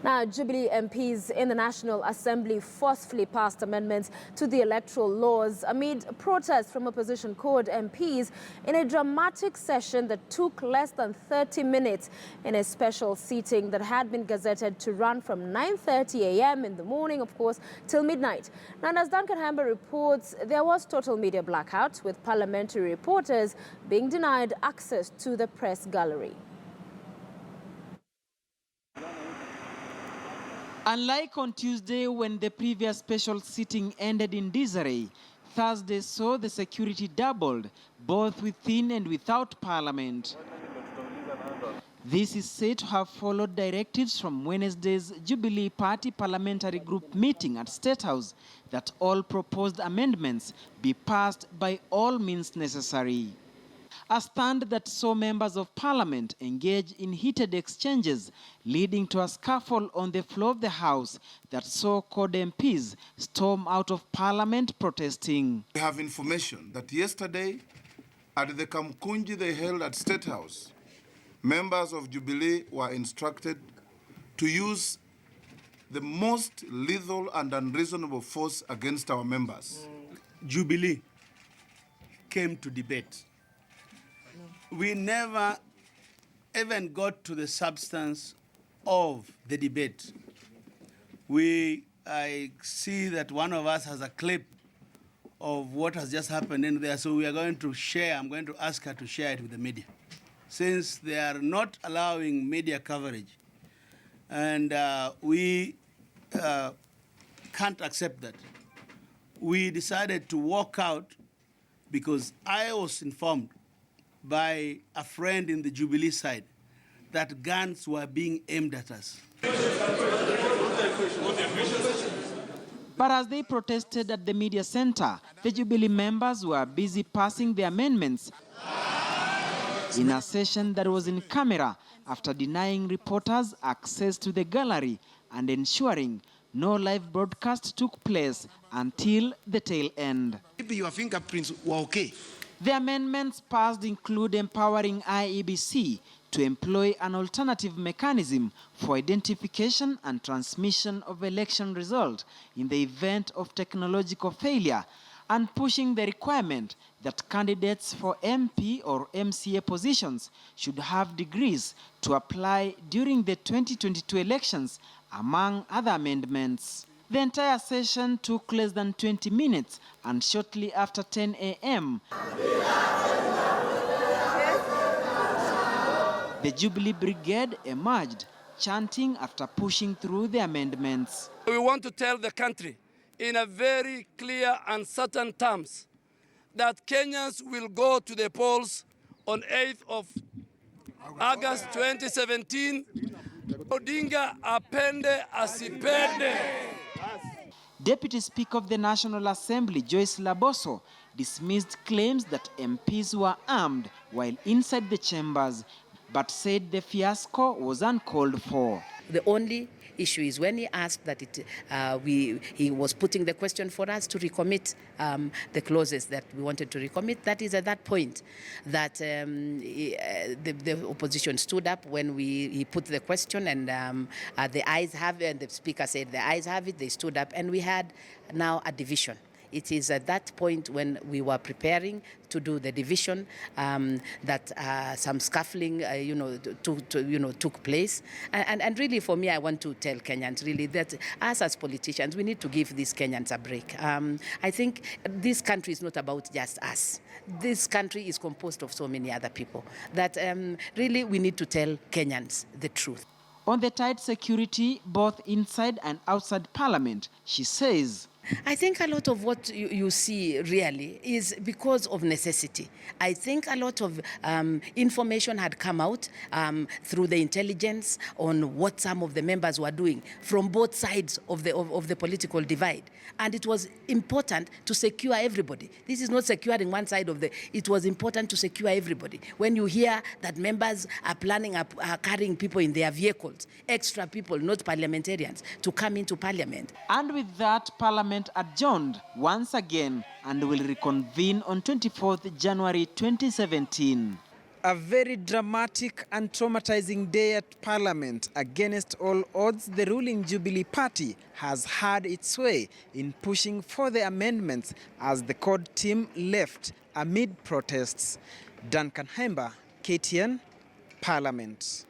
Now, Jubilee MPs in the National Assembly forcefully passed amendments to the electoral laws amid protests from opposition CORD MPs in a dramatic session that took less than 30 minutes in a special seating that had been gazetted to run from 9:30 a.m. in the morning, of course, till midnight. Now, as Duncan Khaemba reports, there was total media blackout, with parliamentary reporters being denied access to the press gallery. Unlike on Tuesday, when the previous special sitting ended in disarray, Thursday saw the security doubled, both within and without Parliament. This is said to have followed directives from Wednesday's Jubilee Party parliamentary group meeting at State House that all proposed amendments be passed by all means necessary. A stand that saw members of Parliament engage in heated exchanges, leading to a scuffle on the floor of the House that saw CORD MPs storm out of Parliament protesting. We have information that yesterday, at the Kamkunji they held at State House, members of Jubilee were instructed to use the most lethal and unreasonable force against our members. Jubilee came to debate. We never even got to the substance of the debate. I see that one of us has a clip of what has just happened in there, so we are going to share. I'm going to ask her to share it with the media. Since they are not allowing media coverage, and we can't accept that, we decided to walk out because I was informed by a friend in the Jubilee side that guns were being aimed at us. But as they protested at the media center, the Jubilee members were busy passing the amendments in a session that was in camera after denying reporters access to the gallery and ensuring no live broadcast took place until the tail end. Maybe your fingerprints were okay. The amendments passed include empowering IEBC to employ an alternative mechanism for identification and transmission of election results in the event of technological failure, and pushing the requirement that candidates for MP or MCA positions should have degrees to apply during the 2022 elections, among other amendments. The entire session took less than 20 minutes, and shortly after 10 a.m., the Jubilee Brigade emerged, chanting after pushing through the amendments. We want to tell the country in a very clear and certain terms that Kenyans will go to the polls on 8th of August 2017. Odinga apende asipende. Deputy Speaker of the National Assembly, Joyce Laboso, dismissed claims that MPs were armed while inside the chambers, but said the fiasco was uncalled for. The only issue is when he asked that he was putting the question for us to recommit the clauses that we wanted to recommit. That is at that point that the opposition stood up when he put the question, and the ayes have it, and the speaker said the ayes have it. They stood up, and we had now a division. It is at that point when we were preparing to do the division that some scuffling, took place. And really, for me, I want to tell Kenyans really that us as politicians, we need to give these Kenyans a break. I think this country is not about just us. This country is composed of so many other people that really we need to tell Kenyans the truth. On the tight security, both inside and outside Parliament, she says, I think a lot of what you see really is because of necessity. I think a lot of information had come out through the intelligence on what some of the members were doing from both sides of the political divide. And it was important to secure everybody. This is not securing one side of it was important to secure everybody. When you hear that members are planning, are carrying people in their vehicles, extra people, not parliamentarians, to come into Parliament. And with that, Parliament adjourned once again and will reconvene on 24th January 2017. A very dramatic and traumatizing day at Parliament. Against all odds, the ruling Jubilee Party has had its way in pushing for the amendments as the CORD team left amid protests. Duncan Khaemba, KTN, Parliament.